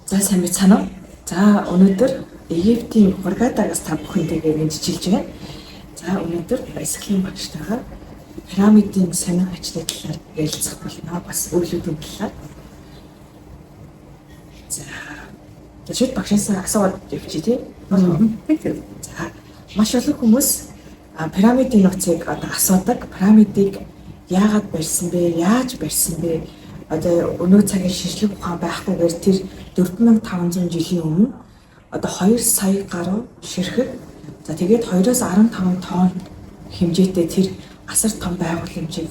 За сайн байцгаана уу? За өнөөдөр Египтийн Хургадагаас та бүхэнтэйгээ мэдчилж байна. За өнөөдөр Баясгалан багштайгаа пирамидын сонин ажлын талаар ярилцах болно. Бас үйлдвэрийн талаар. За шууд багшаас асууад явчих тий. За маш олон хүмүүс пирамидын нууцыг одоо асуудаг. Пирамидыг яагаад барьсан бэ? Яаж барьсан бэ? Одоо өнөө цагийн шинжлэх ухаан байхгүйгээр тэр 4500 жилийн өмнө одоо 2 сая гаруй ширхэг за тэгээд 2-15 тонн хэмжээтэй тэр асар том байгуул хэмжээг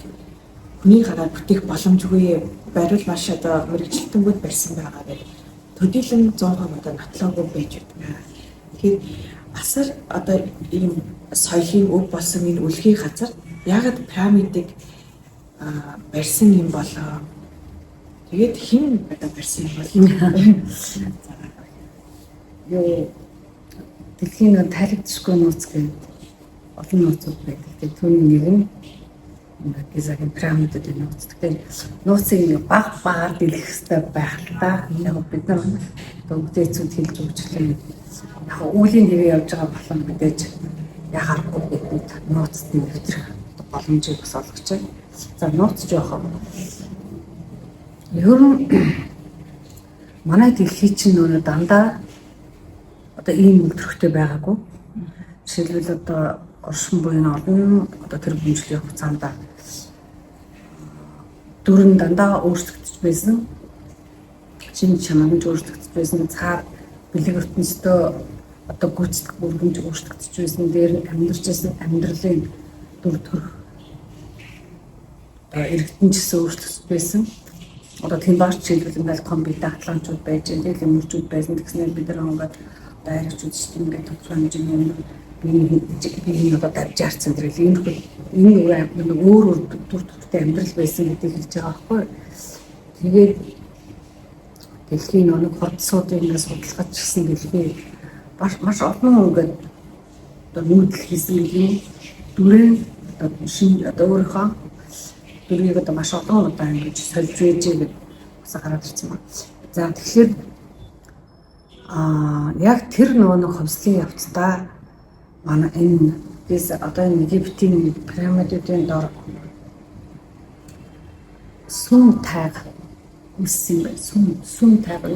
хүний гараар бүтээх боломжгүй барил маш одоо мэрэгчлэлтэнгүүд барьсан байгаа гэдэг төдийлөн 100% одоо нотлоогүй байж байна. Тэгэхээр асар одоо ийм соёлын өв болсон энэ үлгийн газар яагаад пирамидыг барьсан юм болоо? Тэгээд хэн одоо барьсан юм бол юу дэлхийн таригдшгүй нууц гэдэг олон нууцуд байдаг. Тэгээд түүний нэг нь Гизагийн пирамидуудын нууц. Тэгээд нууцыг баг багаар дэлгэх хэрэгтэй байх л да. Яг бид нар өвдөцүүд хэлж өгчлээ. Яг үүлийн хэвээ явж байгаа болон мэдээж яхахгүй бидэнд нууцд нэвтрэх боломжийг бас олгож байна. За нууц жоохоо ер нь манай дэлхий чинь нөгөө дандаа одоо ийм өвдөрхтэй байгаагүй. Жишээлбэл одоо оршин буйн олон одоо тэр бүмжлийн хугацаанд дүрэн дандаа өөрчлөгдөж байсан. Шинэ чанарч өөрчлөгдөж байсан. Цаар бэлэг ертөнцийн одоо гүйцэтгэх бүргэмж өөрчлөгдөж байсан. Дээр нь амьдарч байсан амьдралын дүр төрх иргэдэн ч гэсэн өөрчлөгдөж байсан. Одоо тийм бааш жишээлбэл ингээл том бие даатламжууд байж, тэгэл юмрчүүд байсан гэснээр бид нар ингээд дайрчууд шүү дээ ингээд тодорхой хэмжээний биений одоо давж харсан зэрэг энэ өөр дүр төрхтэй амьдрал байсан гэдгийг хэлж байгаа байхгүй. Тэгээд дэлхийн нэг хордсуудыг ингээд судалгаж гисэн дэлхий маш олон ингээд одоо нүүдэл хийсэн юм дүрэн одоо шинэ одоо өөрийнхөө дүрийг одоо маш олон удаа ингэж сольж ээжээ гэж бас гараад ирсэн байна. За тэгэхээр яг тэр нэг хөвслийн явцдаа манай энэ одоо энэ Египтийн пирамидуудын дор сүм тайга үссэн бай. Сүм тайга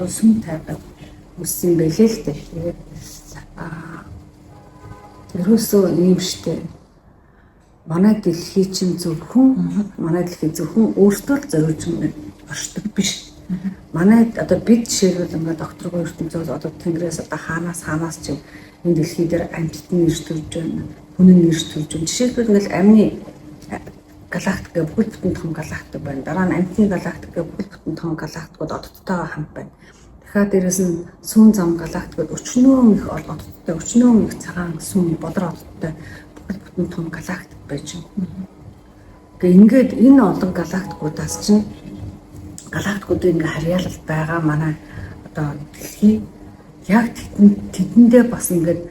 үссэн байлээ л дээ. Тэгээд ерөөсөө юм штэ. Манай дэлхий чинь зөвхөн өөртөө л зориулж оршдог биш. Манай одоо бид жишээлбэл ингээд докторгүй ертөнцөөс одоо тэнгэрээс одоо хаанаас ч энэ дэлхий дээр амьтдын нэрс төрж байна. Хүний нэрс төрж байна. Жишээлбэл ингээд амны галактик гэх бүхэл бүтэн том галактик байна. Дараа нь амьтны галактик гэх бүхэл бүтэн том галактикууд оддтойгоо хамт байна. Дахиад дээрэс нь сүүн зам галактикууд өчнөө их оддтой, өчнөө их цагаан сүүн бодроо оддтой бүхэл бүтэн том галактик байж байна. Гэхдээ ингээд энэ олон галактикуудаас чинь галактикуудын ингээ харьяалал байгаа манай одоо дэлхий яг тэдэндээ бас ингээд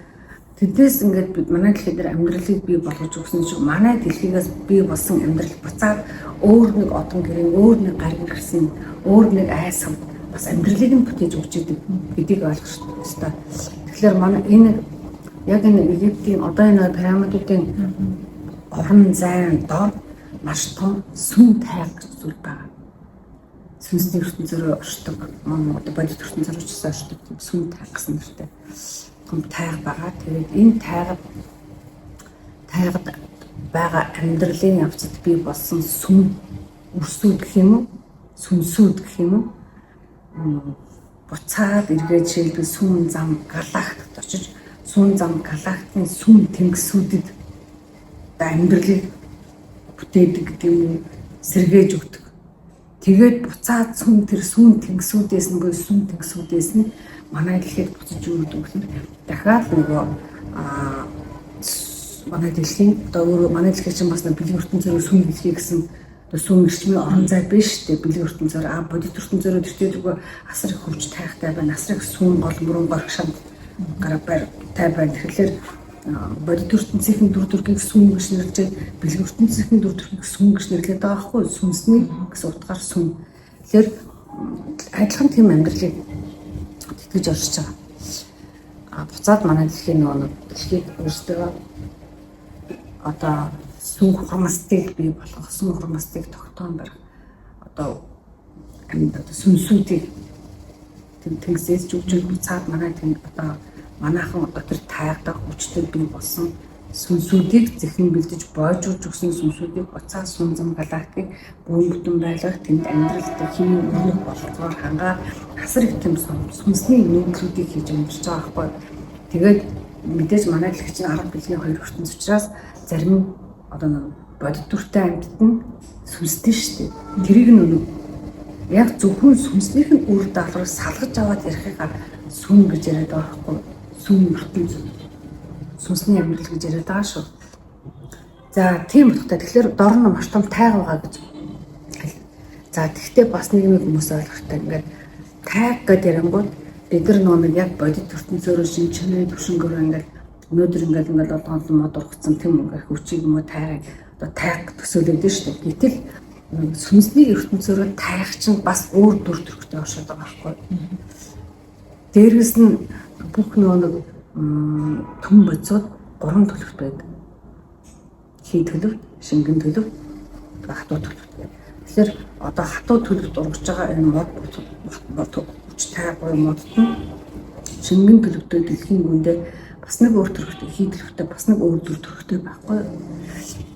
тэднээс ингээд бид манай дэлхий дээр амьдралыг бий болгож өгсөн чинь манай дэлхийгээс бий болсон амьдрал буцаад өөр нэг одон гэрээ, өөр нэг гар гэрсэн, өөр нэг айсгам бас амьдралыг нь бүтээж өгч идэг гэдгийг ойлгох хэрэгтэй. Тэгэхээр манай энэ яг энэ Египтийн одоо энэ пирамидуудын орон зайн дор маш том сүм тайга зүйл байгаа. Сүнсний ертөнцөөр оршдог, одоо бодит ертөнцөөр оршдог сүм тайга гэсэн нэртэй том тайга байгаа. Тэгээд энэ тайгад байгаа амьдралын явцад бий болсон сүм өрсүүд гэх юм уу? Сүнсүүд гэх юм уу? Буцаад эргээд жишээлбэл сүүн зам галактикт очиж сүүн зам галактикийн сүм тэнгисүүдэд амьдралыг бүтээдэг гэдэг юм сэргээж өгдөг. Тэгээд буцаад тэр сүүн тэнгисүүдээс нь манай дэлхийд буцаж өгдөг гэхээр дахиад нөгөө манай дэлхийн одоо манай дэлхий чинь бас бэлэг ертөнцөөр сүм дэлхий гэсэн сүм эрчмийн орон зай биш дээ. Бэлэг ертөнцөөр бодит ертөнцөөр тэртээ асар их хөвч тайхтай байна. Асар их сүүн гол мөрөн горшанд гараа тай байна. Тэгэхээр бодит ертөнцийн дүр төрхийг сүм гэж нэрлэж, бэлэг ертөнцийн дүр төрхийг сүм гэж нэрлэдэг байгаа хгүй. Сүнсний гэсэн утгаар сүм. Тэгэхээр адилхан тийм амьдралыг тэтгэж оршиж байгаа. Буцаад манай дэлхийн нөгөө дэлхийд өөрсдөө одоо сүм хурмастыг бий болгох, сүм хурмастыг тогтоон барих, одоо сүнсүүдийг тэнгисээс жүжиг буцаад манай одоо манайхан одоо тэр тайгдаг хүчтэй бий болсон сүнсүүдийг зэхэн бэлдэж боожуулж өгсөн сүнсүүдийг буцаад сүм зам галактикийг бүрэн бүтэн байлгах, тэнд амьдралд хин өнөг болгохоор хангаа асар их юм сүнсний нүүдлүүдийг хийж амьдарч байгаа байхгүй. Тэгээд мэдээж манай дэлхий чинь 10 бэлгийн 2 ертөнц учраас зарим нь одоо нэг бодит төртэй амьтад нь сүнстэй шүү дээ. Тэрийг нь өнөг яг зөвхөн сүнснийх нь үр дагаврыг салгаж аваад ярихыг сүм гэж яриад байгаа байхгүй. Сүм ертөнц сүнсний амьдрал гэж яриад байгаа шүү. За тийм утгатай. Тэгэхээр дор нь маш том тайга байгаа гэж. За тэгтээ бас нэг юм хүмүүс ойлгохтой. Ингээд тайг гэдэг ярангууд бид нар нэг яг бодит ертөнцөөр шинжлэх төвшнгөөр ингээд өнөөдөр ингээд олон мод ургацсан тийм ингээд хүчийг юм уу тайгыг одоо тайг төсөөлөд шүү дээ. Гэтэл сүнсний ертөнцөөр тайг чинь бас өөр дүр төрхтэй оршоод байгаа байхгүй. Дээрээс нь бүх нэг төм бодисууд 3 төлөвт байдаг. Хий төлөв, шингэн төлөв, хатуу төлөв. Тэгэхээр одоо хатуу төлөвт ургаж байгаа энэ мод хүч тайггүй модт нь шингэн төлөвтэй дэлхийн гүндээ бас нэг өөр төрхтэй, хий төлөвтэй бас нэг өөр дүр төрхтэй байхгүй.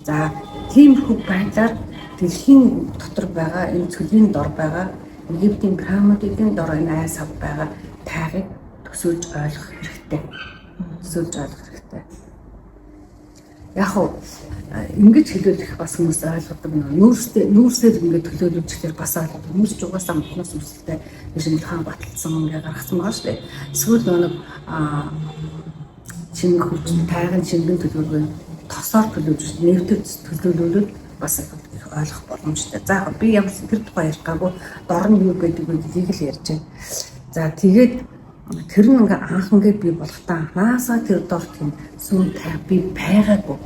За тиймэрхүү байдлаар дэлхийн дотор байгаа энэ цөлийн дор байгаа Египтийн пирамидын дор энэ айс ав байгаа тайгыг төсөөлж ойлгох хэрэгтэй. Төсөөлж ойлгох хэрэгтэй. Яг хөө ингэж хэлээд их бас хүмүүс ойлгодог нь нүүрсээр ингэж төлөөлүүлчихээр бас ойлгодог. Хүмүүс ч угаасаа мөхнөөс үсэлтэй биш хаан баталсан ингээ гаргасан байгаа шүү дээ. Эсвэл нэг шингэн хүч тайгын шингэн төлөвлөгөө тосоор төлөвлөж нэвтэж төлөөлүүлээд бас ойлгох боломжтой. За би ямар тэр тухай ярих гаагүй дор нь юу гэдэг вэ гэдгийг л ярьж байна. За тэгээд тэр нь ингээ анх ингээ би болохтаа анхаасаа тэр дор тийм сүм тай би байгаагүй.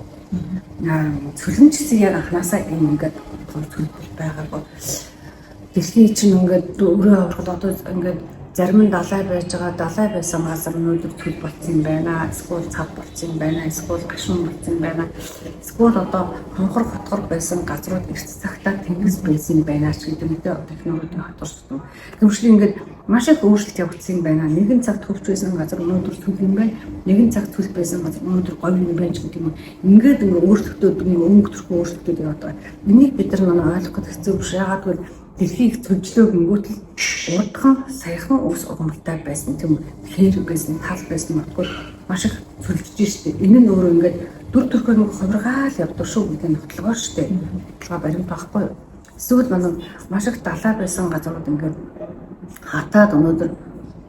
Цөлмжсэн яг анхаасаа юм ингээ төлөв байгаагүй. Дэлхийн чинь ингээ өөрөө ороход одоо ингээ зарим нь далай байж байгаа, далай байсан газар өнөөдөр төв болсон байна. Эсвэл цав болсон байна. Эсвэл гашуун болсон байна. Эсвэл одоо хонхор хотгор байсан газрууд эрт цагтаа тэнгис байсан байна ч гэдэг мэт технологийн хатурсан. Тэгвшли ингээд маш их өөрчлөлт явагдсан байна. Нэгэн цаг төвч байсан газар өнөөдөр төв юм байна. Нэгэн цаг төв байсан газар өнөөдөр гоё юм байна ч гэдэг юм. Ингээд ингээд өөрчлөлтүүд өнгө төрхөө өөрчлөлтүүд яваад байгаа. Энийг бид нар ойлгох хэцүү биш. Яагаад гэвэл дэлхийг төлжлөө гингүүтэл урдхан саяхан ус угамлтай байсан тийм хээр байсан тал байсан матгүй маш их төлжж штеп. Энэ нь өөрөө ингээд дүр төрхөө нэг хувиргаал явдаг шүү гэдэг нь хөтөлбөр штеп. Хөтөлбөр баримт байхгүй юу? Эсвэл маш их далай байсан газрууд ингээд хатаад өнөөдөр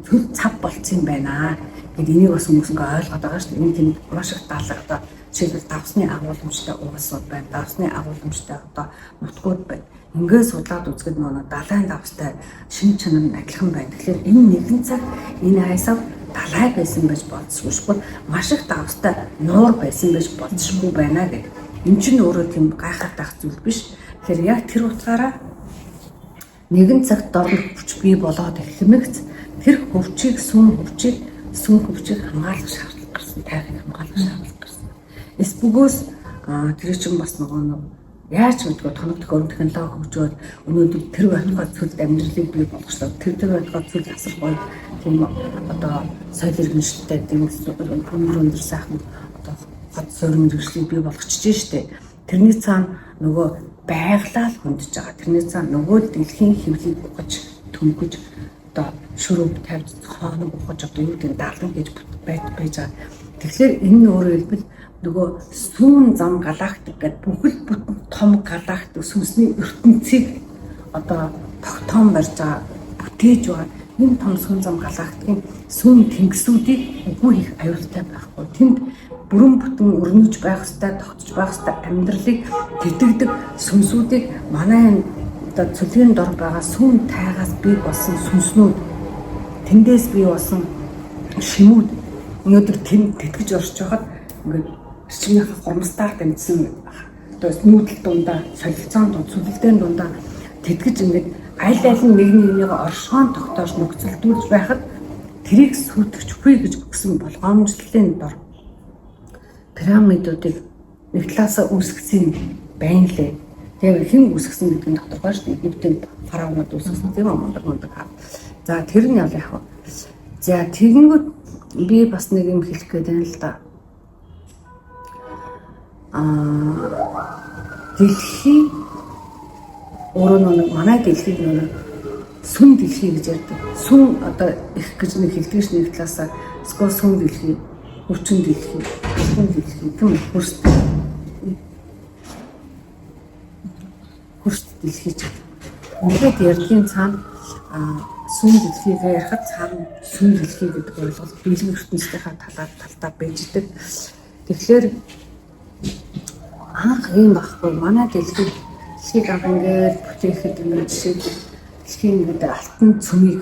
цөл цав болцсон байна гэд энийг бас хүмүүс ингээд ойлгоод байгаа штеп. Энэ тийм маш их далайтай жишээлбэл давсны агуулмжтай уусууд байна. Давсны агуулмжтай одоо нутгууд байна. Ингээд судлаад үзэхэд нөгөө далайн давстай шин чанар нь адилхан байна. Тэгэхээр энэ нэгэн цаг энэ айсав далай байсан байж болцсохгүй шүү. Маш их давстай нуур байсан байж болцсохгүй байна гэдэг. Энэ чинь өөрөө тийм гайхалтай зүйл биш. Тэгэхээр яг тэр утгаараа нэгэн цагт дор хүч бий болоод хэмэгц тэр хөвчийг сүм хөвчийг хамгаалах шаардлага гарсан. Тайхыг хамгаалах шаардлага гарсан. Эсбүгөөс тэр чинь бас нөгөө яаж мэдгүй тоног төхөөрөмж технологи хөгжөөд өнөөдөр тэр байтугай цөл амьдралыг бий болгочлоо. Тэр байтугай цөл асар гоё тийм одоо соёл иргэншилтэй тийм өндөр сайхан одоо хот сөрөм зэрэглэлийг бий болгочихжээ штэ. Тэрний цаана нөгөө байглаа л хөндөж байгаа. Тэрний цаана нөгөө дэлхийн хэвлийг ухаж төмгөж одоо шөрөв тавьж хооног ухаж одоо юу гэдэг даалган гэж байж байгаа. Тэгэхээр энэ нь өөрөө хэлбэл нөгөө сүүн зам галактик гэдэг бүхэл бүтэн том галактик сүнсний ертөнцийг одоо тогтоон барьж байгаа бүтээж байгаа энэ том сүүн зам галактикийн сүүн тэнгисүүдийг үгүй их аюултай байхгүй. Тэнд бүрэн бүтэн өрнөж байх ёстой, тогтож байх ёстой амьдралыг тэтгэдэг сүнсүүдийг манай одоо цөлийн дор байгаа сүүн тайгаас бий болсон сүнснүүд тэндээс бий болсон шимүүд өнөөдөр тэнд тэтгэж орж байхад ингээд чинийх хурмстаар дамжсан одоо нүүдэл дундаа солилцоон дунд сүлэлдэн дундаа тэтгэж ингээд аль аль нь нэг нэгнийгээ оршоон тогтоож нөхцөлдүүлж байхад тэрийг сүйтгэхгүй гэж өгсөн болгоомжлолын дор пирамидуудыг нэг талаасаа үүсгэсэн байна лээ. Тэгээд хэн үүсгэсэн гэдэг нь тодорхой шүү дээ. Египтийн фараонууд үүсгэсэн тийм үү? Мундаг хаа. За тэр нь яв яах вэ? За тэгэнгүүт би бас нэг юм хэлэх гээд байна л да. Дэлхий өөрөө нэг манай дэлхийг нэг сүм дэлхий гэж ярьдаг. Сүм одоо их гэж нэг хэлдэг ш нэг талаасаа скор сүм дэлхий, хүчин дэлхий, сүм дэлхий тийм хөрс дэлхий ч. Ингээд ярьдгийн цаана сүм дэлхийг ярихад цаана сүм дэлхий гэдэг ойлголт биелэн ертөнцийнхаа талдаа байждаг. Тэгэхээр анх юм баггүй манай дэлхийг анх ингээд бүтээхэд ингээд жишээ дэлхийн ингээд алтан цөмийг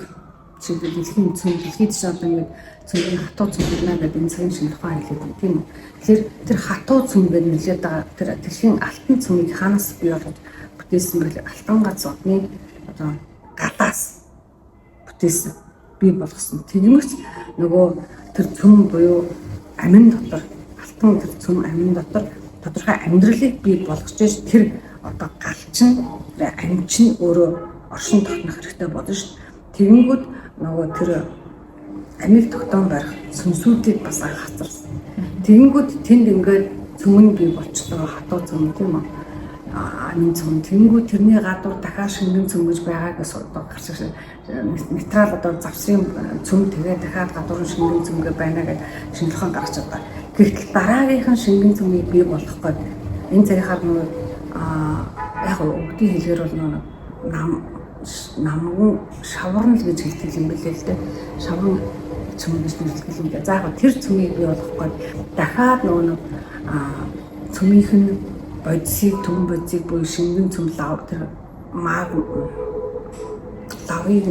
жишээ дэлхийн цөм дэлхийд ч одоо ингээд цөмийн хатуу цөм гэдэг энэ цагийн шинжлэх ухаан хэлээд байна тийм үү. Тэгэхээр тэр хатуу цөм гэдэг нэлээд байгаа тэр дэлхийн алтан цөмийг хаанаас бий болгож бүтээсэн бэл алтан гац одны одоо гадаас бүтээсэн бий болгосон. Тэгмээс нөгөө тэр цөм буюу амин дотор алтан тэр цөм амин дотор тодорхой амьдралыг бий болгож тэр одоо галчин амчин өөрөө оршин тогтнох хэрэгтэй болно шүү дээ. Тэгэнгүүт нөгөө тэр амиг тогтоон барих сүнсүүдийг бас хацарсан. Тэгэнгүүт тэнд ингээд цөмөн бий болчихлоо хатуу цөм тийм үү? Амин цөм тэгэнгүүт тэрний гадуур дахиад шингэн цөм гэж байгаагаас одоо гарч нейтрал одоо завсын цөм тэгээ дахиад гадуур шингэн цөмгээ байна гэж шинжлэх ухаан гаргаж байгаа. Гэхдээ дараагийнхан шингэн цөмийг бий болгох гээд энэ цагийнхаар нөгөө яг өгдгийн хэлээр бол нөгөө намган шаварн л гэж хэлдэг юм билээ л дээ. Шаварн цөм гэж нэрлэдэг юм да. За яг тэр цөмийг бий болгох гээд дахиад нөгөө цөмийнх нь бодисыг төм бодисыг буюу шингэн цөм лав тэр маг лавыг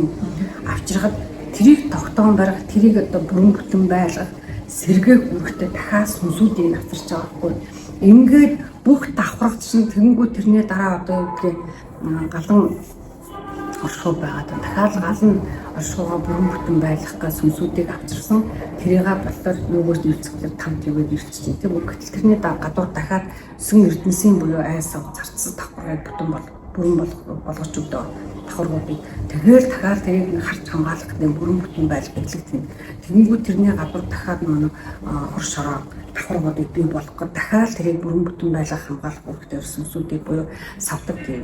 авчирхад тэрийг тогтоон барих тэрийг одоо бүрэн бүтэн байлгах сэргээх үүрэгтэй дахиад сүнсүүдийг авчирч байгаа хгүй. Ингээд бүх давхрагчсан тэгэнгүүт тэрний дараа одоо юу гэх галан оршихуй байгаад дахиад гал нь оршихуйгаа бүрэн бүтэн байлгах гэж сүнсүүдийг авчирсан тэрийг болоор нөгөөс нэлцэглэр тамт өгөөд ирчихсэн тийм үг. Гэтэл тэрний гадуур дахиад сүн эрдэнсийн буюу айсаа зарцсан давхрагыг бүтэн бүрэн болгож өгдөө давхаргуудыг тэгээд дахиад тэрийг харж хамгаалах гэдэг бүрэн бүтэн байлгах гэдэг. Тэгэнгүүт тэрний гадуур дахиад нөгөө хор шороо давхаргуудыг бий болгох гэж дахиад тэрийг бүрэн бүтэн байлгах хамгаалах үүрэгтэй сүнсүүдийг буюу савдаг гэх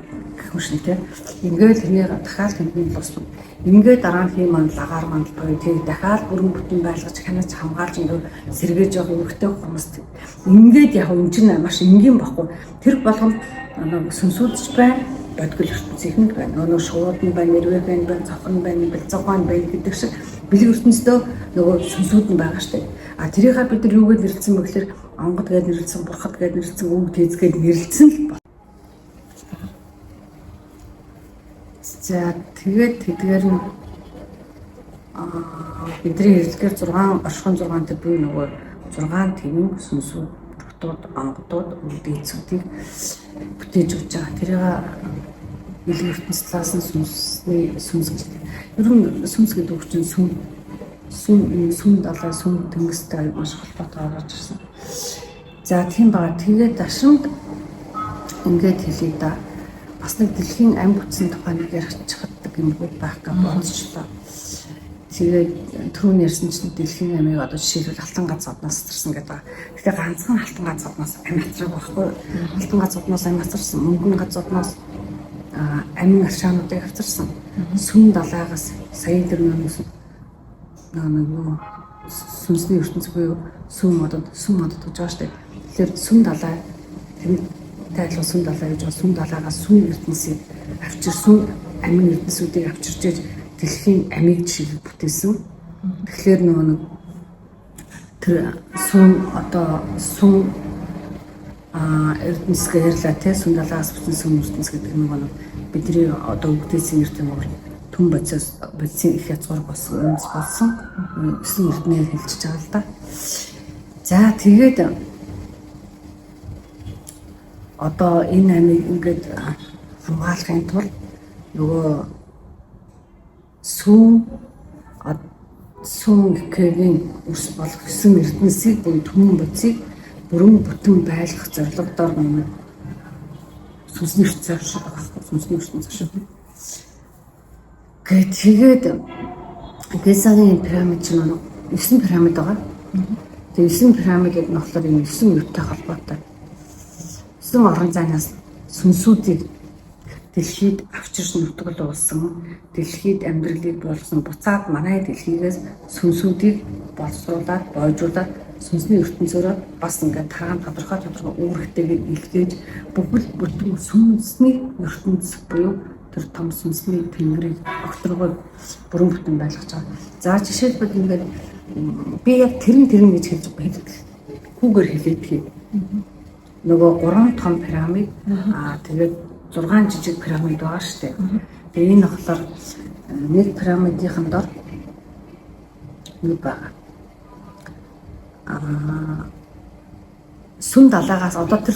юм шиг тийм. Ингээд тэрний дахиад хэмжээний босдог. Ингээд дараа нь хийм лагаар мандал буюу тэрийг дахиад бүрэн бүтэн байлгаж хянаж хамгаалж ингээд сэргээж явах үүрэгтэй хүмүүс. Ингээд яг энэ чинь маш энгийн баггүй. Тэр болгонд сүнсүүдч байна. Бодгол ертөнцийнхэнд байна. Нөгөө шууд нь байна, нэрвэ байна, цохон байна, бэлцогоон байна гэдэг шиг бэлэг ертөнцийн нөгөө сүнсүүд нь байгаа штеп. Тэрийг бид нар юугээр нэрлэлсэн бэ гэхээр онгод гэж нэрлэлсэн, бурхад гэж нэрлэлсэн, үг тэзгээд нэрлэлсэн л байна. За тэгээд тэдгээр нь бидний хэрэглэхээр 6 оршихуйн 6 тэр буюу нөгөө 6 тэмэн сүнсүүд, бурхдууд, онгодууд, үг тэзүүдийг бүтээж өгч байгаа. Тэрийг бэлэг ертөнцийн талаас нь сүнс гэж. Ер нь сүнс гэдэг үг чинь сүм далай сүм тэнгистэй маш холбоотой орж ирсэн. За тийм баа. Тэгээд дашинд ингээд хэлээ да. Бас нэг дэлхийн ам бүтсэн тухай нэг яригчдаг юм байх гэж бодчихлоо. Тэгээд түрүүн ярьсан чинь дэлхийн амийг одоо жишээлбэл алтан гац одноос авчирсан гэдэг. Гэхдээ ганцхан алтан гац одноос ам авчирдаг байхгүй. Алтан гац одноос ам авчирсан, мөнгөн гац одноос амин аршаануудыг авчирсан. Сүм далайгаас сая тэр нөгөө сүнсний ертөнц буюу сүм модод гэж байгаа шүү дээ. Тэгэхээр сүм далай тайлбар сүм далай гэж байгаа. Сүм далайгаас сүм ертөнцийг авчирсан амин ертөнцүүдийг авчирч дэлхийн амийг жишээ бүтээсэн. Тэгэхээр нөгөө тэр сүм ертөнцийг ярьлаа те сүм далайгаас бүтэн сүм ертөнц гэдэг нөгөө бидний одоо үгдээсэн нэртэй нөгөө түн бодисын их язгуур болсон эсрэг эрдэнэ хэлчихэж байгаа л да. За тэгээд одоо энэ амийг ингээд хамгаалахын тулд нөгөө сүм сүм гэгийн үс болох 9 ертөнцийг буюу түмэн бодисыг бүрэн бүтэн байлгах зорилгодоор нэг сүнсний ертөнц шиг багхгүй сүнсний ертөнц шиг. Тэгээд Гизагийн пирамид ч нэг 9 пирамид байгаа. Тэгээд 9 пирамид гэдэг нь болохоор энэ 9 ертөнцтэй холбоотой. 9 орон зайнаас сүнсүүдийг дэлхийд авчирч нутгал уусан, дэлхийд амьдралыг болгосон буцаад манай дэлхийгээс сүнсүүдийг боловсруулад, бойжуулад сүнсний ертөнцөөрөө бас ингээд тагаан тодорхой үүрэгтэйгээр илгээж бүхэл бүтэн сүнсний ертөнц буюу тэр том сүнсний тэнгэрийг огторгой бүрэн бүтэн байлгаж байгаа. За жишээлбэл ингээд би яг тэрэн гэж хэлж байгаа. Хүүгээр хэлээдгийг. Нөгөө 3 том пирамид тэгээд 6 жижиг пирамид байгаа шүү дээ. Тэгээ энэ болохоор нэг пирамидын дор юу байгаа. Сүм далаагаас одоо тэр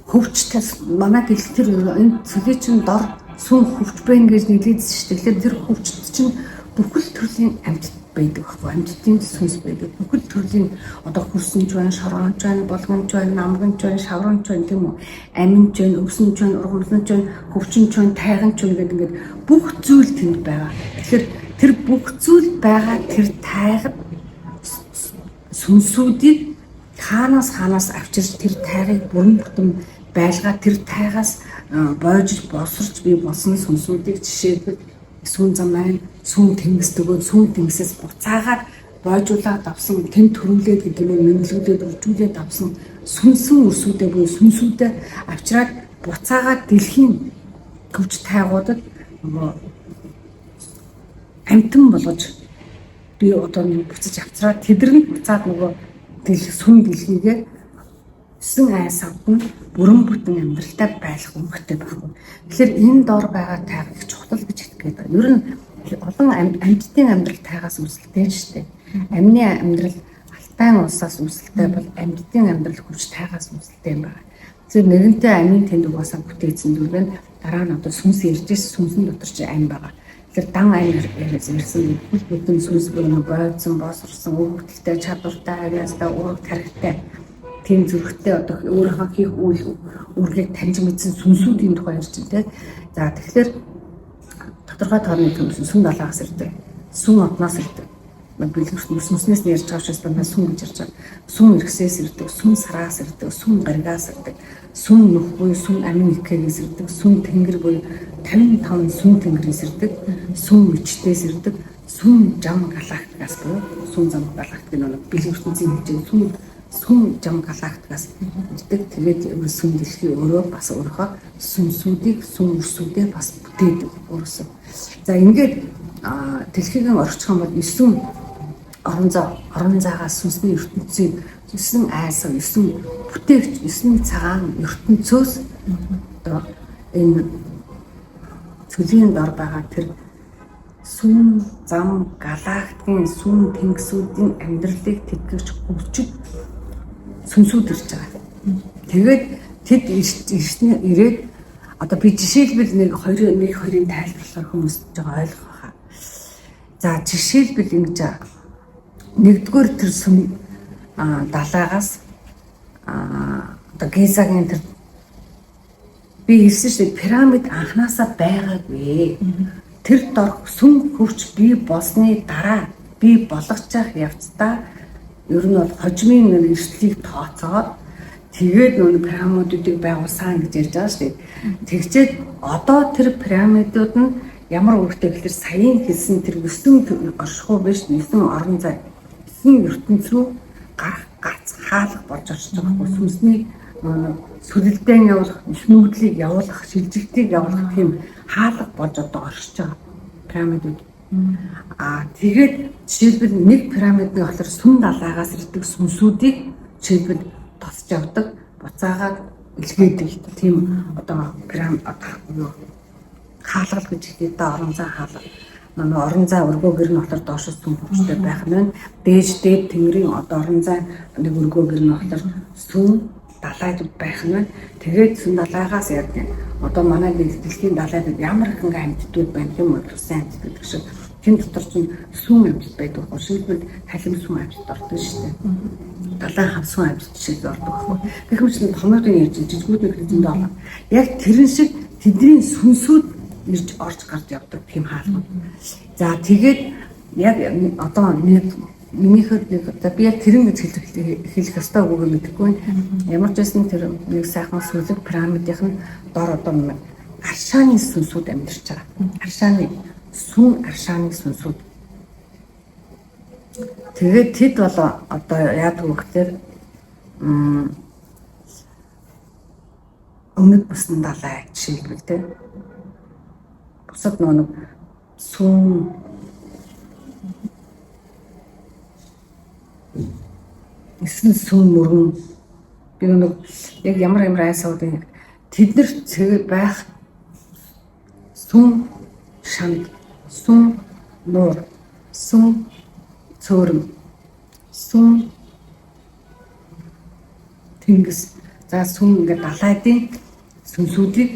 хөвчтэй манай дэлх тэр энэ цэгийн чин дор сүм хөвч байна гэж нэлээдсэн шүү дээ. Тэгэхээр тэр хөвчт чинь бүхэл төрлийн амьтад байдаг байхгүй. Амьтдын сүнс байдаг. Бүхэл төрлийн одоо хөрсөнч байна, шоргонч байна, болгонч байна, намганч байна, шавранч байна тийм үү? Аминч байна, өвсөнч байна, ургамланч байна, хөвчөнч байна, тайганч байна гэдэг ингээд бүх зүйл тэнд байгаа. Тэгэхээр тэр бүх зүйл байгаа тэр тайгад сүнсүүдийг хаанаас авчирч тэр тайгыг бүрэн бүтэн байлгаа тэр тайгаас бойжиж босорч бий болсон сүнсүүдийг жишээлбэл сүүн замаа сүүн тэнгис төгөө сүүн тэнгисээс буцаагаад бойжуулаад авсан тэнд төрүүлээд гэдэг нь мэдлүүлээд үржүүлээд авсан сүнсэн өрсүүдээ буюу сүнсүүдээ авчираад буцаагаад дэлхийн төвч тайгуудад нөгөө амтан болгож би одоо нэг буцаж авчираад тэдэрн буцаад нөгөө сүн дэлхийгээ 9 айс авдан бүрэн бүтэн амьдралтай байлах өмгтэй байхгүй. Тэгэхээр энэ дор байгаа тайга их чухал гэж итгэдэг. Ер нь олон амьтдын амьдрал тайгаас үүсэлтэй шүү дээ. Амьны амьдрал алтайн улсаас үүсэлтэй бол амьтдын амьдрал хүч тайгаас үүсэлтэй юм байна. Тэгэхээр нэгэнтээ амийн тэнд угаасаа бүтээсэн дүргэн дараа нь одоо сүнс ирж сүнсэн дотор чи ам байгаа. Тэгэхээр дан ам ирсэн бүл бүтэн сүнс бүрэн бойдсон, босорсон, өвгөлтэй, чадвартай, авьяастай, ураг тархитай тийм зүрхтэй одоо өөрийнхөө хийх үүргийг таньж мэдсэн сүнсүүдийн тухай ярьж байна. За тэгэхээр тодорхой тооны төмсөн сүн далаагаас ирдэг. Сүн одноос ирдэг. Бэлгэрт сүнснээс ярьж байгаа учраас байна сүн гэж ярьж байгаа. Сүн иргсээс ирдэг, сүн сараас ирдэг, сүн гаригаас ирдэг. Сүн нүх буюу сүн амин ихээс ирдэг. Сүн тэнгэр буюу 55 сүн тэнгэрээс ирдэг. Сүн мөчтөөс ирдэг. Сүн жам галактикаас буюу сүн зам галактик нэг бэлгэртийн хэмжээ сүн жам галактикаас ирдэг. Тэгээд сүн дэлхий өөрөө бас өөрийнхөө сүнсүүдийг сүн өрсүүдээ бас бүтээдэг өөрөөсөө. За ингээд дэлхийг орчих юм бол 9 орон зайгаас сүнсний ертөнцийн 9 айс 9 бүтээгч 9 цагаан ертөнцөөс одоо энэ цөлийн дор байгаа тэр сүн зам галактикийн сүн тэнгисүүдийн амьдралыг тэтгэж хөгжиж сүнсүүд ирж байгаа. Тэгээд тэд ирээд одоо би жишээлбэл нэг хоёрын тайлбарлахаар хүмүүс байгаа ойлгох байхаа. За жишээлбэл ингэж нэгдүгээр тэр сүм далаагаас одоо Гизагийн тэр би хэлсэн шүү дээ пирамид анханасаа байгаагүй. Тэр дор сүм хөвч бий болсны дараа бий болгож явцдаа ер нь бол хожимын эрсдлийг тооцоод тэгээд нүүн пирамидуудыг байгуулсан гэж ярьж байгаа шүү дээ. Тэгчээд одоо тэр пирамидууд нь ямар үүрэгтэй гэхээр саяын хэлсэн тэр 9 оршихуй биш 9 орон зай 9 ертөнц рүү гарах гац хаалга болж оршиж байгаа байхгүй сүнсний сүлэлдэн явуулах, их нүүдлийг явуулах, шилжилтийг явуулах тийм хаалга болж одоо оршиж байгаа пирамидууд. Тэгээд жишээлбэл нэг пирамидны болохоор сүм далаагаас ирдэг сүнсүүдийг жишээлбэл тосч явдаг, буцаагаад илгээдэг тийм одоо пирамид юу хаалгал гэж хэлээ да орон зай хаалга. Манай орон зай өргөөгөр нь болохоор доошос сүм хөвчтэй байх нь байна. Дээд тэнгэрийн одоо орон зай нэг өргөөгөр нь болохоор сүм далайд байх нь байна. Тэгээд сүм далайгаас яг одоо манай дэлхийн далайд ямар их ингээ амьтдууд байна юм бол сайн амьтдууд шиг Тэн дотор чинь сүм амьтад байдаг. Жишээлбэл халим сүм амьтад ордог шүү дээ. Далайн хав сүм амьтад шиг ордог байхгүй. Гэх мэт нь томьёодын ярьж жижигүүд хэлзэнд орно. Яг тэрэн шиг тэдний сүнсүүд ирж орж гарч явдаг тийм хаалга. За тэгээд яг одоо минийхэд би яг тэрэн гэж хэлэх ёстой үгүй мэдэхгүй. Ямар ч байсан тэр нэг сайхан сүлэг пирамидынх нь дор одоо аршааны сүнсүүд амьдарч байгаа. Аршааны сүнсүүд. Тэгээд тэд бол одоо яадаг вэ гэхээр өмнөд бусны далай жишээлбэл тэ. Бусад нэг сүм эсвэл сүм мөрөн би нэг яг ямар айсуудын тэд нар цэвэр байх сүм шанд, сүм нуур, сүм цөөрөм, сүм тэнгис. За сүм ингээд далайдын сүнсүүдийг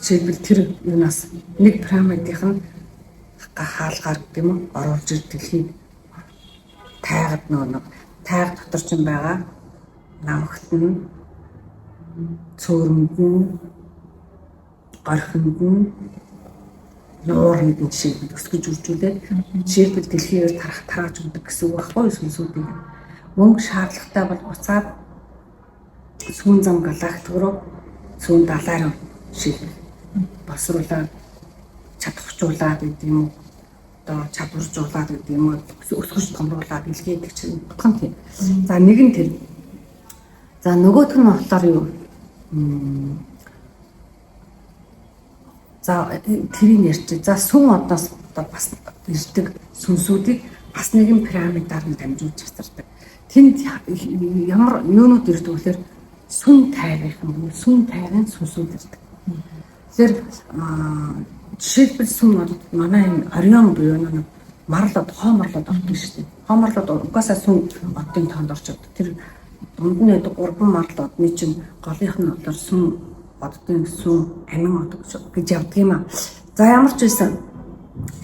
жишээлбэл тэр юунаас нэг пирамидынх нь хаалгаар гэдэг юм уу оруулж ир дэлхийг тайгад нэг тайг дотор ч юм байгаа намхт нь цөөрөмд нь горхинд нь нууранд нь жишээлбэл өсгөж үржүүлээд жишээлбэл дэлхийгээр тарааж өгдөг гэсэн үг байхгүй сүнсүүдийг мөнгө шаардлагатай бол буцаад сүүн зам галактик руу сүүн далай руу жишээлбэл босруулаад чадахжуулаад гэдэг юм уу одоо чадваржуулаад гэдэг юм уу өсгөж томруулаад илгээдэг чинь утга нь тийм. За нэг нь тэр. За нөгөөх нь болохоор юу? За тэрийг ярьчих. За сүм одоос бас ирдэг сүнсүүдийг бас нэгэн пирамидаар нь дамжуулж хасардаг. Тэнд ямар юунууд ирдэг вэхээр сүм тайрын сүнсүүд ирдэг. Тэгэхээр жишээлбэл сүм бол манай энэ Орион буюу нэг марлууд хооморлууд ордог шүү дээ. Хооморлууд угаасаа сүм одын тоонд орчод. Тэр дунд нь байдаг 3 марлуудны чинь голынх нь болохоор сүм оддын сүм амин од гэж явдаг юм аа. За ямар ч байсан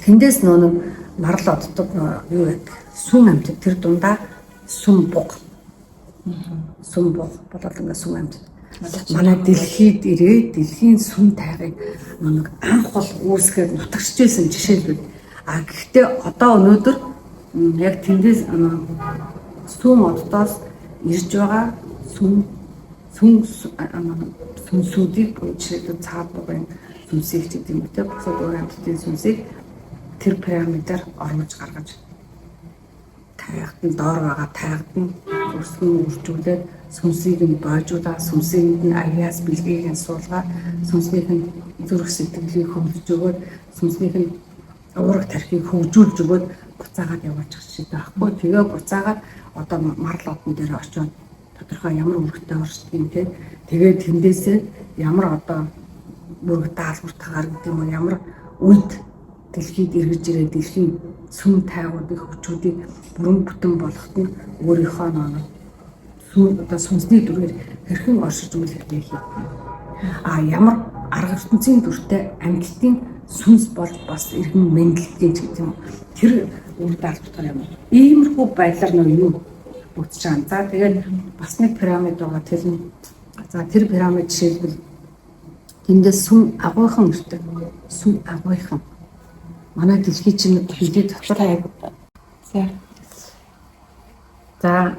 тэндээс нэг марл оддог юу гэдэг сүм амьтад тэр дундаа сүм буг. Сүм буг болоод ингээ сүм амьтад. Манай дэлхийд ирээд дэлхийн сүм тайгыг нэг анх бол үүсгээд нутагчж байсан жишээлбэл. А гэхдээ одоо өнөөдөр яг тэндээс сүм оддоос ирж байгаа сүнсүүдийг жишээлбэл цаад бугын сүнсийг гэдэг юм те бусад өөр амьтдын сүнсийг тэр пирамидаар оруулж гаргаж тайгад нь доор байгаа тайгад нь өсгөн үржүүлээд сүнсийг нь боожуулаад сүнсийг нь аяас бэлгийг нь суулгаад сүнсийг нь зүрх сэтгэлийг хөвлөж өгөөд сүнсийг нь уурах тархийг хөгжүүлж өгөөд буцаагаад явуулж байгаа байхгүй. Тэгээ буцаагаад одоо марл одон дээр очиод тодорхой ямар үүрэгтэй оршдгийг те тэгээд тэндээсээ ямар одоо бүрэг даалгавартайгаар гэдэг юм ямар үед дэлхийд эргэж ирээд дэлхийн сүм тайгуудын хүчүүдийг бүрэн бүтэн болгоход нь өөрийнхөө нэг одоо сүнсний дүрээр хэрхэн оршиж үлдэх вэ? А ямар арга ертөнцийн дүртэй амьтдын сүнс болж бас иргэн мэдлэгтэй гэдэг юм. Тэр үр даалгавар юм. Иймэрхүү байдлаар нэг юм бүтэж байгаа. За тэгээд бас нэг пирамид байгаа тэр нь. За тэр пирамид жишээлбэл тэндээс сүм агуйхан ирдэг. Сүм агуйхан. Манай дэлхий чинь хилээ дотор айгуу. За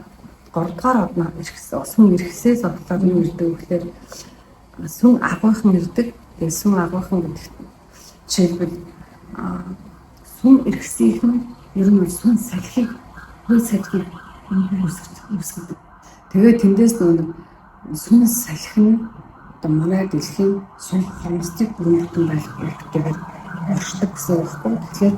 3 дугаар одно ирэхсэн. Сүм ирэхсээс болоод юу ирдэг вэ гэхээр сүм агуйхан ирдэг. Тэгээд сүм агуйхан гэдэг жишээлбэл сүм ирэхсийнх нь ер нь сүм салхийг үүсгэдэг. Тэгээд тэндээс нэг сүм салхи нь одоо манай дэлхийн сүм хормостыг бүрэн бүтэн байлгадаг оршдог гэсэн үг байна. Тэгэхээр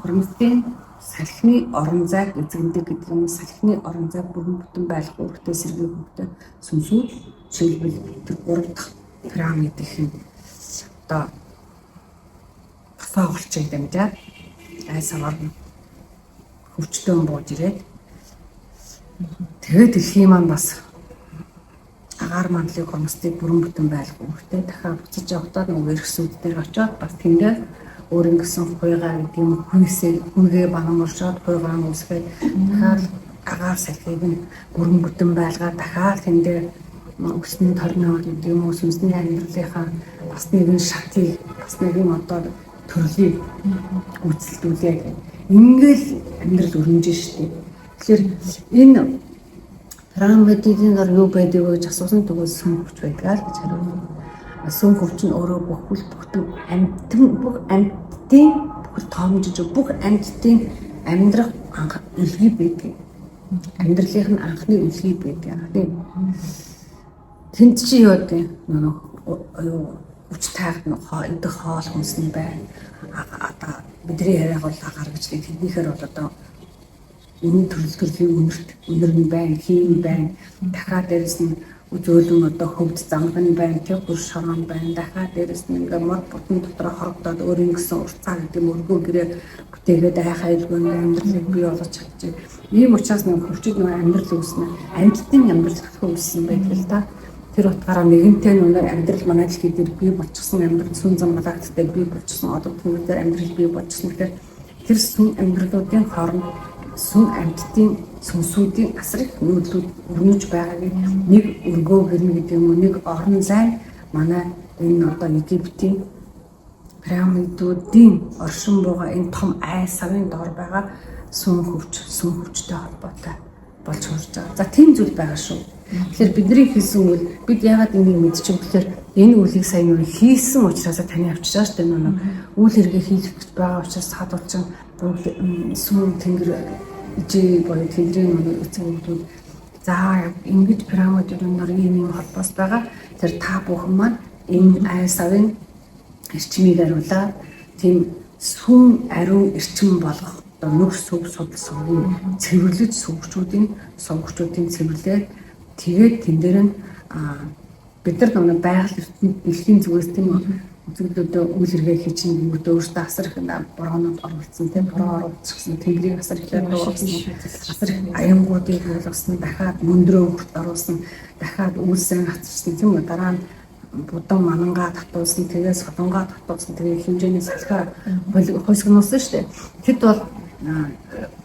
хормостын салхины орон зайг эзэгдэг гэдэг нь салхины орон зайг бүрэн бүтэн байлгах үүрэгтэй сэргийг өгдөг сүнсүүд жишээлбэл тэр 3 дахь пирамидын одоо тасаагалч юм даа. Айсаар хөвчтөө бууж ирээд тэгээд дэлхийн маань бас агаар мандлыг хормостыг бүрэн бүтэн байлгах үүрэгтэй дахиад буцаж явахдаа нөгөө эрх сүд дээр очиод бас тэндээ өөрийн гэсэн хуйгаа гэдэг юм хүнгээ банамуршаад хуйгаа үсгээд дахиад агаар салхийг нь бүрэн бүтэн байлгаад дахиад тэндээ өсний торноо гэдэг юм уу сүнсний амьдралынхаа бас нэгэн шатыг бас нэгэн одоо төрлийг үйлчлүүлээ. Ингээл амьдрал өрнөж штеп. Тэгэхээр энэ пирамидын нар юу байдаг вэ гэж асуусан тэгвэл сүм хүч байдаг гэж хариулна. Сүм хүч нь өөрөө бүх бүтэн бүх амьтдын бүх тоомжиж бүх амьтдын амьдрах үлгий байдаг. Амьдралынх нь анхны үлгий байдаг. Тэнд чи юу гэдэг юу үч таагт идэх хоол хүнс нь байна. Одоо бидний яриаг бол гаргаж тэднийхээр бол одоо энэ төрөлхтөлийн үнэр нь байна, хийм байна. Дахиад дээрэс нь зөөлөн одоо хөвд замган байна, тэг бүр шорон байна. Дахиад дээрэс нь ингээ мод бүтэн дотор хорогдоод өөрийн гэсэн урцаа гэдэг мөргөө гэрээ бүтээгээд айхаа илгүүн амьдралыг бий болгож чадчих. Ийм учраас нэг хөвчөд нэг амьдрал үүснэ. Амьтдын амьдрал үүссэн байдаг л та. Тэр утгаараа нэгэнтээ нүгээр амьдрал манай дэлхий дээр бий болчихсон амьдрал сүн замгалагттай бий болчихсон одоо түүнээр амьдрал бий болчихсон гэхээр тэр сүн амьдралуудын хооронд сүн амьтдын сүнсүүдийн асар их нөлөөд өрнөж байгааг нэг өргөө гэрнэ гэдэг юм уу нэг орон зай манай энэ одоо Египтийн пирамидуудын оршин буугаа энэ том ай савын доор байгаа сүн хүчтэй холбоотой болж хурж байгаа. За тийм зүйл байгаа шүү. Тэгэхээр бидний хийсэн үйл бид яагаад энийг мэдчихв гэхээр энэ үйлийг сайн юу хийсэн учраас таны авчираа шүү дээ нөө үйл хэрэгээ хийх байгаа учраас хадгалж сүм тэнгэр ижи боёо тэнгэрийн эцэгүүд за ингэж пирамидын нар ийм холбоос байгаа. Тэр та бүхэн маань энэ айсавын эрчмийг хариулаад тийм сүм ариун эрчим болгох одоо нөхс сүв судалсан цэвэрлэж сувгчдын цэвэрлээд тэгээд тэн дээр нь бид нар нэг байгаль эрдэнэт дэлхийн зүгээс тийм үзэгдэлд үйл хэрэгээ хийж нэг өөртөө асар их бороонод оруулсан тийм бороо оруулсан тэнгэрийг асар их оруулсан асар их аянгуудыг оруулсан дахиад мөндрөө хүрт оруулсан дахиад үйлсэн хацсан тийм дараа нь будан манангаа татуулсан тэгээд солонгаа татуулсан тэгээд хэмжээний салхиа хойсгонуулсан шүү дээ. Тэд бол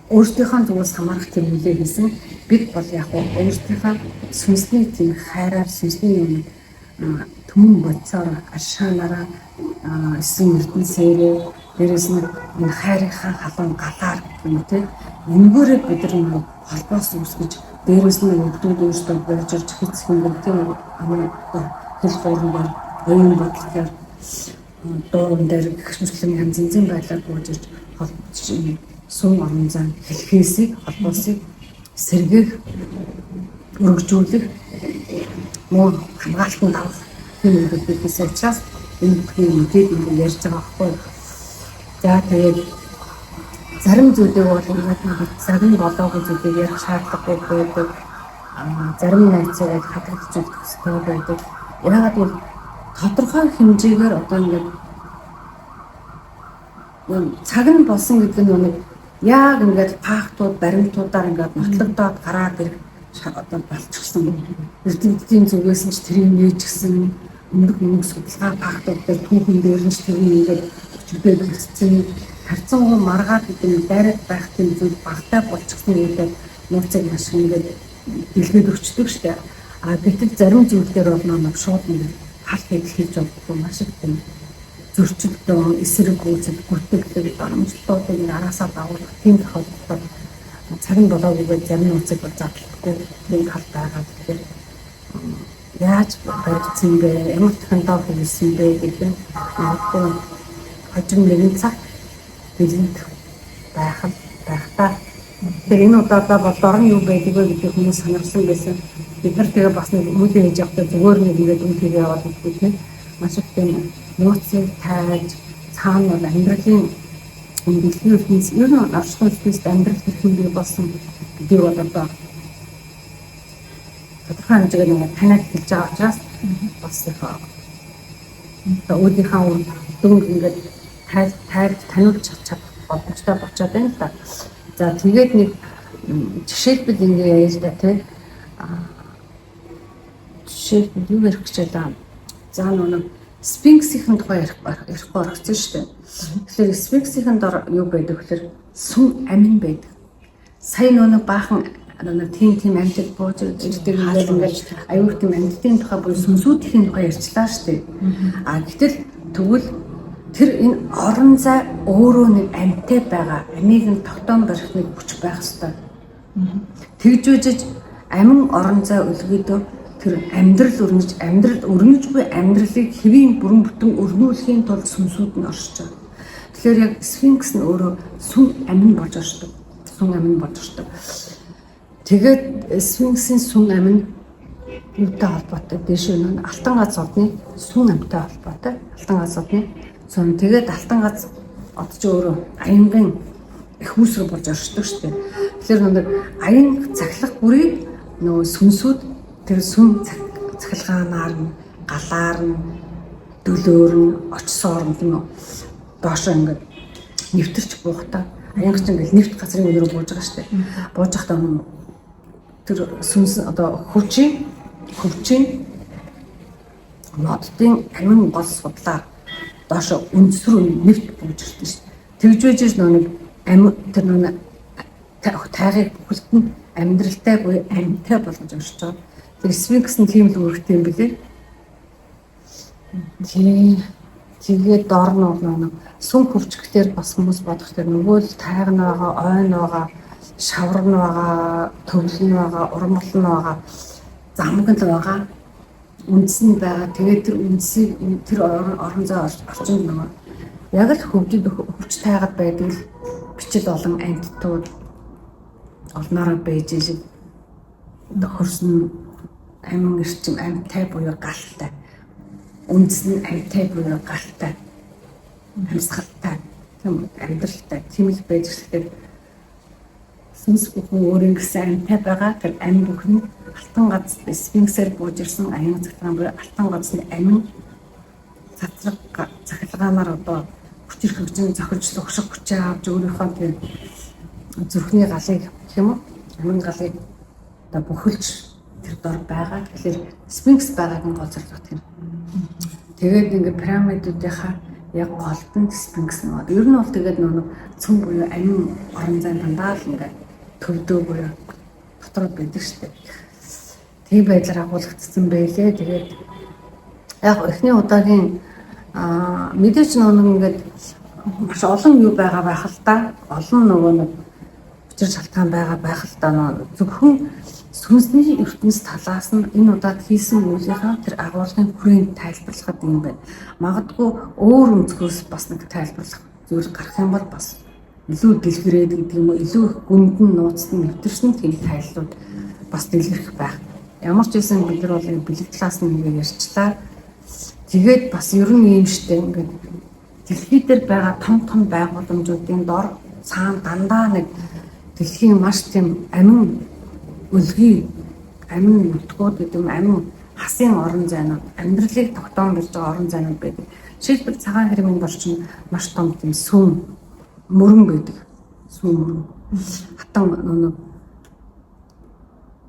өөрсдийнхөө зүгээс хамаарах тийм үлээ хийсэн. Бид бол яг өөрсдийнхөө сүнсний тийм хайраар сүнсний юм түмэн бодсоор ашаанаараа эсрэг эрдэнсээрээ дээрээс нь энэ хайрынхаа халуун галаар юм те энэгээрээ бид нар холбоос үүсгэж дээрээс нь өгдүүд өөрсдөө барьж ирж хэцэх юм тийм хэл хоорондоо оюун бодлоор дуун дээр гэх мэтлэн янз янзын байдлаар бууж ирж холбож сүм орон зай хэлхээсийг холбоосыг сэргээх өргөжүүлэх муу хамгаалтанд авах тийм үйлдэлээс учраас энэ бүхний мэдээд ингэ ярьж байгаа байхгүй. За тэгээд зарим зүйлийг бол ингээд зарим болоогүй зүйлийг ярих шаардлагагүй байдаг. Зарим найзууд хадгалж үзэх хэрэгтэй байдаг. Яагаад гэвэл тодорхой хэмжээгээр одоо ингээд цаг нь болсон гэдэг нь нэг яг ингээд фактууд баримтуудаар ингээд нотлогдоод гараад ирэх одоо болчихсон. Эрдэмтдийн зүгээс нь ч тэрийг нээжсэн өмнөх судалгаа фактуудаар түүхэн дээр нь ч тэрийг ингээд өчигдөр хэлсэн. Харцангуй маргаад гэдэг нь дайраад байх тийм зүйл багтаа болчихсон гэдэг нууцыг маш ингээд дэлгээд өчтдөг штэ. Гэтэл зарим зүйлдер бол нэг шууд нэг халт хийж болдог маш их тийм зөрчилдөө эсрэг үүсэл гүтгэдэг боломжтуудыг араасаа дагуулах тийм тохиолдолд цаг нь болоогүй зарим нууцыг бол задлахгүй тийм хал байгаа. Тэгэхээр яаж барьсан бэ? Ямар тохиолдол хийсэн бэ гэдэг нь магадгүй хожим нэгэн цаг бэлэнд байхдаа тэр энэ удаадаа бол дорн юу байдаг вэ гэдэг хүмүүс санаарсан байсан. Бид нар тэгээ бас нэг үүдээ хийж явахдаа зүгээр нэг ингээд үйл хийгээ яваад байдаг тийм маш их тийм нууцыг тайлж цаана бол амьдралын дэлхийн ертөнц ер нь орчин ертөнцид амьдрал хэрхэн бий болсон гэдэг бол одоо тодорхой хэмжээгээр нэг танаад хэлж байгаа учраас бас их өөрийнхөө дүнг ингээд тайлж таниулж чадах боломжтой болчиход байна л да. За тэгээд нэг жишээлбэл ингээ яаж та тийм жишээлбэл юу ярих гэж байна. За нэг Сфинксийн тухай ярихгүй орчихсон шүү дээ. Тэгэхээр сфинксийн дор юу байдаг гэхээр сүм амин байдаг. Сая нэг баахан тийм амьтад бууж ирдэг ингээд аюул тийм амьтдын тухай буюу сүнсүүдийн тухай ярьчлаа шүү дээ. Гэтэл тэгвэл тэр энэ орон зай өөрөө нэг амьтай байгаа. Амийг нь тогтоон барих нэг хүч байх ёстой. Тэгж үжиж амин орон зай өлгөдөө тэр амьдрал өрнөж буй амьдралыг хэвийн бүрэн бүтэн өргүүлэхийн тулд сүнсүүд нь оршиж байгаа. Тэгэхээр яг сфинкс нь өөрөө сүм амин болж оршдог. Сүм амин болж оршдог. Тэгээд сфинксийн сүм амин юутай холбоотой дэш өнөө алтан гац одны сүм амьтай холбоотой. Алтан гац одны сүм тэгээд алтан гац од ч өөрөө аянгын их үүсрэг болж оршдог шүү дээ. Тэгэхээр нэг аянг цахилах бүрийг нөгөө сүнсүүд тэр сүм цахилгаанаар нь галаар нь дөлөөр нь очсоор нь доошоо ингээд нэвтэрч буухтаа аянг ч ингээд нэвт газрын өнөрөө бууж байгаа шүү дээ. Бууж байхдаа тэр сүнс одоо хүчийн моддын амин гол судлаар доошоо үндэс рүү нэвт бууж ирсэн шүү дээ. Тэгж байж нэг амин тэр нэг тайгыг бүхэлдэн амьдралтай буюу амьтай болгож оршиж байгаа. Тэр сфинкс нь тийм л үүрэгтэй юм билээ. Тэгээд дор нэг сүм хөвчгтэр бас хүмүүс бодох тэр нөгөө л тайган байгаа, ойн байгаа, шавар нь байгаа, төвлөн нь байгаа, урмал нь байгаа, замг нь байгаа, үндэс нь байгаа. Тэгээд тэр үндэсийг тэр орон зай орчинд нөгөө яг л хөвч тайгаад байдаг л бичил олон амьтдууд олноороо байж шиг хөрсөн амин эрчим амьтай буюу галтай. Үндэс нь амьтай буюу галтай. Амьсгалтай. Тийм амьдралтай. Тийм л байж гэхдээ сүнс бүхэн өөрийн гэсэн амьтай байгаа. Тэр амин бүхэн алтан гац сфинксээр бууж ирсэн аян цагтаан буюу алтан гацны амин цахилгаанаар одоо хүчээр хөгжин зохирч логших хүчээ авч өөрийнхөө тийм зүрхний галыг гэх юм уу? Амин галыг одоо бүхэлж тэр дор байгаа. Тэгэхээр сфинкс байгааг нь гол зорилго тийм. Тэгээд ингээд пирамидуудынхаа яг голдон сфинкс нэг. Ер нь бол тэгээд нэг цөм буюу амин орон зай дандаа л ингээд төвдөө буюу дотор байдаг шүү дээ. Тийм байдлаар агуулгдсан байлээ. Тэгээд яг эхний удаагийн мэдээч нэг ингээд маш олон юу байгаа байх л та. Олон нөгөө нэг учир шалтгаан байгаа байх л та. Зөвхөн сүнсний ертөнц талаас нь энэ удаад хийсэн үйлийнхаа тэр агуулгын хүрээнд тайлбарлахад юм байна. Магадгүй өөр өнцгөөс бас нэг тайлбарлах зүйл гарах юм бол бас илүү дэлгэрээд гэдэг юм уу, илүү их гүндэн нууцтай нэвтэрсэн тийм тайллууд бас дэлгэрэх байх. Ямар ч байсан бид нар бол бэлэг талаас нь ингээд ярьчлаа. Тэгээд бас ер нь юм штэ ингээд дэлхий дээр байгаа том байгууламжуудын дор цаана дандаа нэг дэлхийн маш тийм амин өлгий амин нутгууд гэдэг юм амин хасын орон зайнууд амьдралыг тогтоон болж байгаа орон зайнууд байдаг. Жишээлбэл цагаан хэрмийн орчин маш том тийм сүм мөрөн байдаг. Сүм мөрөн.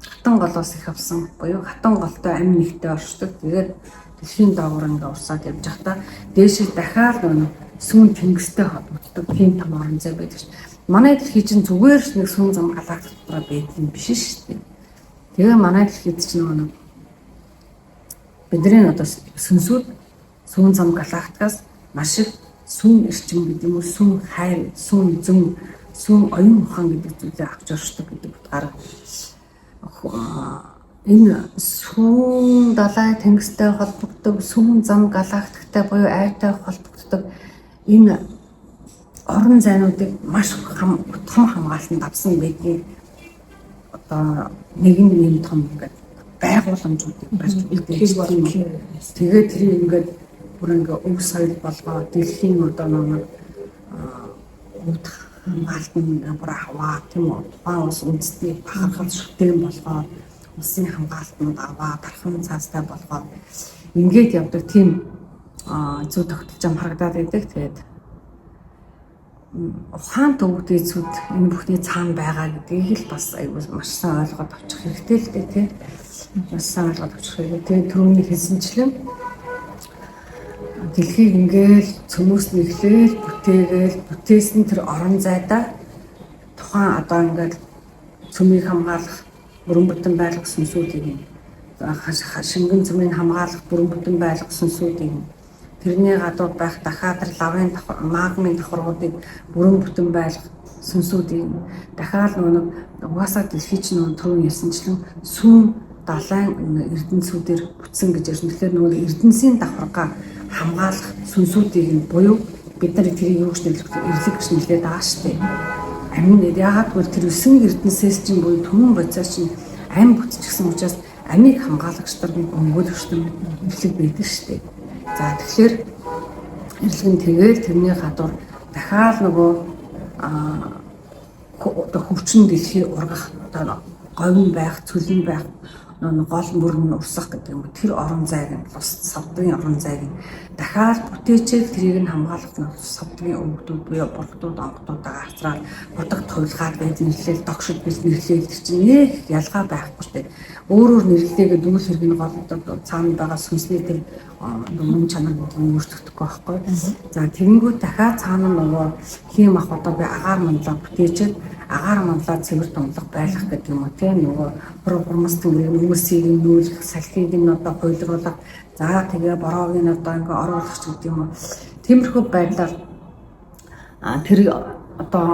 Хатан голоос их авсан буюу хатан голтой амин нэгтэй оршдог. Тэгээд дэлхийн доогуур ингээ урсаад явж байхдаа дээшээ дахиад сүм тэнгистэй холбогддог тийм том орон зай байдаг ш. Манай дэлхий чинь зүгээр нэг сүм зам галактик дотроо байдаг юм биш шүү дээ. Тэгээ манай дэлхийд чинь нэг бидний одоо сүнсүүд сүм зам галактикаас маш их сүм эрчим гэдэг юм уу, сүм хайр, сүм зам, сүм оюун ухаан гэдэг зүйлээ авч оршдог гэдэг утгаараа энэ сүм далай тэнгистэй холбогддог, сүм зам галактиктай буюу айтай холбогддог энэ орон зайнуудыг маш том хамгаалтанд авсан байдгийг одоо нэгэн том байгууламжуудыг барьж үлдээж тэгээд тэр ингээд бүр ингээд өв соёл болгоо дэлхийн одоо нэг өвд хамгаалтын бүр аваа тийм үү тухайн ус үндэсний бахархал шүтэн болгоо улсын хамгаалтанд аваа тархан цаастай болгоо ингээд явдаг тийм зүй тогтолж ам харагдаад байдаг. Тэгээд ухаан төвөгтэй зүуд энэ бүхний цаана байгаа гэдгийг л бас аюул маш сайн ойлгоод авчих хэрэгтэй л дээ тийм. Маш сайн ойлгоод авчих хэрэгтэй. Тэгээд түрүүний хэлсэнчлэн Дэлхийг ингээл цөмөөс нэглээл бүтээгээл бүтээсэн тэр орон зайдаа тухайн одоо ингээд цөмийг хамгаалах бүрэн бүтэн байлгах сүнсүүдийг шингэн цөмийг хамгаалах бүрэн бүтэн байлгах сүнсүүдийг тэрний гадуур байх дахиад лавын магмын давхаргуудыг бүрэн бүтэн байлгах сүнсүүдийг дахиад нэг угаасаа дэлхий чинь түрүүн ярьсанчлан сүм далайн эрдэнэсүүдээр бүтсэн гэж ярьсан. Тэгэхээр нөгөө эрдэнэсийн давхаргаа хамгаалах сүнсүүдийг нь буюу бид нар тэрийг юу гэж нэрлэх эрлэг гэж нэрлэдэг байгаа шүү дээ. Амин яагаад гэвэл тэр 9 эрдэнэсээс чинь буюу түмэн боцоос чинь ам бүтчихсэн учраас амийг хамгаалагчдар өнгөлөгчдөн эрлэг байдаг шүү дээ. За тэгэхээр эрлэг нь тэгээд тэрний гадуур дахиад нөгөө хөвчин дэлхий ургах одоо говийн байх, цөлөн байх гол мөрөн урсах гэдэг юм. Тэр орон зайг нь савдгийн орон зайг нь дахиад бүтээчээд тэрийг нь хамгаалах нь савдгийн өвгдүүд буюу болгодууд онгодуудаа харцраад будаг туйлгаад байж нэрлэл догшид бил нэрлэл чинь нэг ялгаа байхгүй шүү дээ. Өөрөөр нэрлэлээгээ дүүл хэрэг нь гол цаана байгаа сүнсний тэр мөн чанар өөрчлөгдөхгүй байхгүй. За тэгэнгүүт дахиад цаана нөгөө хийм ах одоо би агаар манлаа бүтээчээд агаар манлаа цэвэр томлох байлгах гэдэг юм уу тийм нөгөө хурмас тэмрэг хүмүүсийг нүүлэх салхийг нь одоо хойлруулах за тэгээ бороог нь одоо ингээ оруулах ч гэдэг юм уу тиймэрхүү байдлаар тэр одоо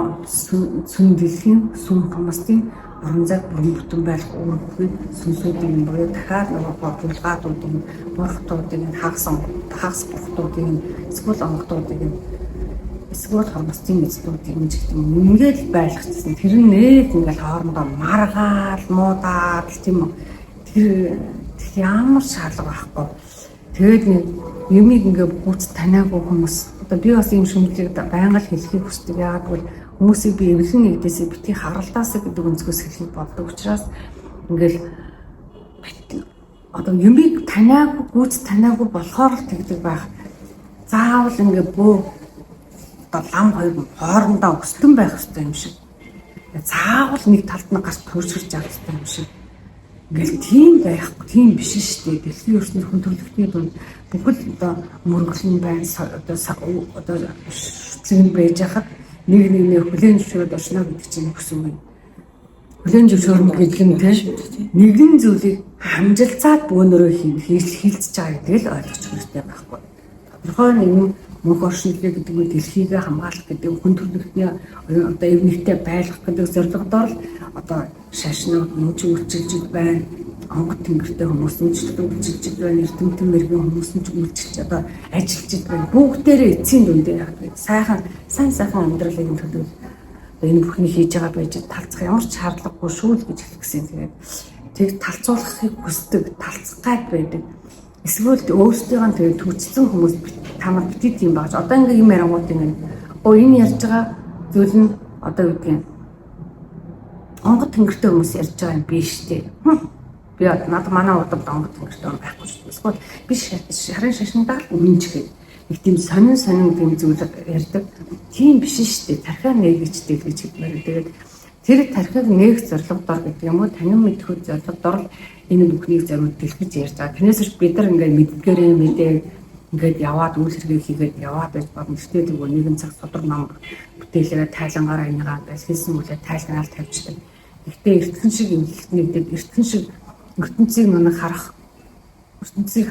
сүм дэлхийн сүм хумстын орон зайг бүрэн бүтэн байх үүрэггүй сүнсүүдийн буюу дахиад нөгөө бодлгаадуудын бурхтуудын хагас бурхтуудын эсвэл онгодуудын эсвэл хормостын эзлүүдийг ингээд байлгацсан. Тэр нь нэг ингээд хоорондоо маргаал, муудаад тийм үү. Тэр ямар шаардлага байхгүй. Тэгээд нэг юмыг ингээд гүц таниагүй хүмүүс. Одоо би бас юм шүмжлэг байнга л хэлхийг хүсдэг. Яагаад гэвэл хүмүүсийг би эвлэн нэгдээсээ битгий харгалдаасаа гэдэг өнцгөөс хэлхийг болдог учраас ингээд одоо юмыг таниагүй, гүц таниагүй болохоор л тэгдэг байх. Заавал ингээд бөө лам хоёр хоорондоо өстөн байх хэрэгтэй юм шиг. Заавал нэг талд нь гарч төрширч явах хэрэгтэй юм шиг. Ингээл тийм байхгүй, тийм биш шүү дээ. Дэлхийн ертөнцийн хүн төрөлхтний дунд бүхэл одоо мөргөлн байна, одоо шүтлэн байж хахад нэг хүлээн зөвшөөрөд очно гэдэг чинь гэсэн үг. Хүлээн зөвшөөрнө гэдэг нь тийм нэгэн зүйлийг хамжилцаад бөөнөрөө хийлцэж байгаа гэдэг л ойлгож хэрэгтэй байхгүй. Тодорхой нэгэн мөнх оршинлог гэдэг нь дэлхийг хамгаалах гэдэг хүн төрөлхтний одоо эвнэгтэй байлгах гэдэг зорилгодоор л одоо шашнууд мөч үйлчилж байна. Онгод тэнгэртэй хүмүүс үйлчилж байна. Эрдэмтэн мэрэгэн хүмүүс нь үйлчилж одоо ажиллаж байна. Бүгдээрээ эцсийн дүндээ яг сайн амьдралыг төлөв энэ бүхний хийж байгаа байж талцах ямар ч шаардлагагүй шүү л гэж хэлсэн. Тэгээд тэг талцуулахыг хүсдэг, талцах гад байдаг. Эсвэл өөрсдийнхөө тэгээд төвчсөн хүмүүс тамар битээ тийм багж. Одоо ингээ юм ярангууд ингээ энэ ярьж байгаа зүйл нь одоо юу гэх юм онгод тэнгэртэй хүмүүс ярьж байгаа юм биш үү? Би надад манай удаад онгод тэнгэртэй юм байхгүй шүү дээ. Эсвэл биш шарын шашиндаа л үнэнчгээ. Их тийм сонин тийм зүйл ярьдаг. Тийм биш шүү дээ. Тархиа нээгчтэй гэж хэлмээр. Тэгээд тэр тархиг нээх зорилгодор гэдэг юм уу? Танин мэдхүйд зорилгодор энэ бүхнийг зориуд дэлгэж ярьж байгаа. Тэрнээс бид нар ингээ мэдгээрээ мэдээ ингээд яваад үйл хэрэг хийгээд яваад байж болно. Гэхдээ тэгвэл нэгэн цаг содор нам бүтээлээ тайлангаараа энийгаа хэлсэн үлээ тайлганаал тавьчихдаг. Гэхдээ эртхэн шиг эмгэлтнийгдээд эртхэн шиг ертөнцийг харах үзэл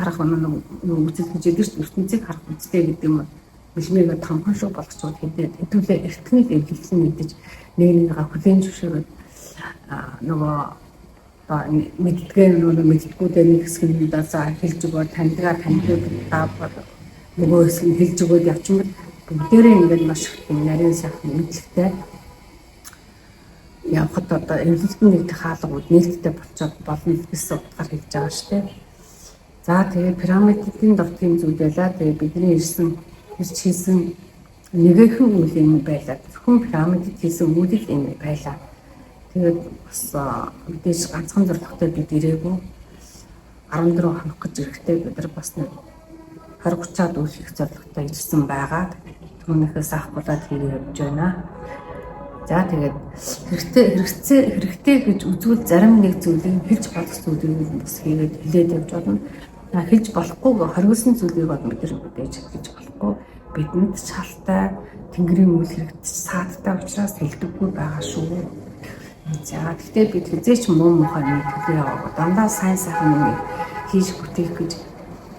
гэж яддаг шүү. ертөнцийг харах үзтэй гэдэг юм бэлмээгээ томхон шүү болгоцоод хэдүүлээ эртхнийг эмгэлтэн мэдэж нэгнийгээ хүлээн зөвшөөрөд нөгөө мэддгээ мэддгүүдээ нэг хэсэг нь за хэлж өгөө таньдгаа нөгөө хэсэг нь хэлж өгөөд явчихвал бүгдээрээ ингээд маш их нарийн сайхан мэдлэгтэй явхад одоо эмгэлтэн нэгдэх хаалгууд нээлттэй болцоод болно гэсэн утгаар хэлж байгаа шүү дээ. За тэгээ пирамидын дортын зүйл байлаа. Тэгээ бидний ирж хийсэн нэгэн үйл юм байлаа. Зөвхөн пирамидд хийсэн үйл юм байлаа. Тэгээд бас мэдээж ганцхан зорилготой бид ирээгүй 14 хоног гэж ирэхдээ бид нар бас 20-30-аад үйл хийх зорилготой ирсэн байгаа. Түүнийхээс ахгуулаад хийгээ явж байна. За тэгээд хэрэгтэй гэж үзвэл зарим нэг зүйлийг хэлж болох зүйлийг бас хийгээд хилээд явж болно. Хийж болохгүй хоригдсан зүйлийг бол мэдээж хийж болохгүй. Бидэнд шалтай тэнгэрийн үйл хэрэгт саадтай учраас хэлдэггүй байгаа шүү. За гэхдээ бид хизээч муу мухай нэг төлөө яваа. Дандаа сайн сайхан нэг хийж бүтээх гэж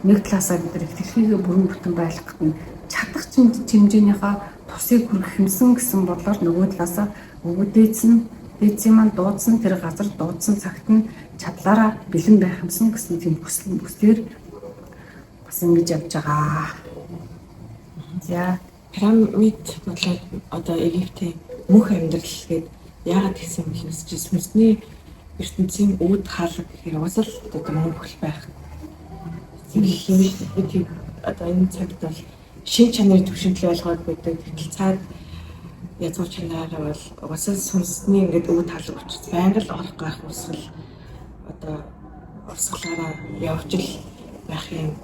нэг талаасаа бид их тэрхийгээ бүрэн бүтэн байлгах нь чадах хэмжээнийхээ тусыг хүргэх юмсан гэсэн бодлоор нөгөө талаасаа дээдсийн маань дуудсан тэр газар дуудсан цагт нь чадлаараа бэлэн байх юмсан гэсэн тийм хүслээр бас ингэж явж байгаа. За пирамид болоод одоо Египтийн мөнх амьдрал гээд яагаад гэсэн юм хэлсэн сүнсний ертөнцийн үүд хаалга гэхээр уусал одоо мөнхөл байх. Бид одоо энэ цагт бол шин чанарын төвшинтэй болгоод байдаг. Гэтэл цаад язгуур чанараа бол уусал сүнсний ингээд үүд хаалга учраас байнга л орох гах усгал одоо урсгалаараа явж л байх юм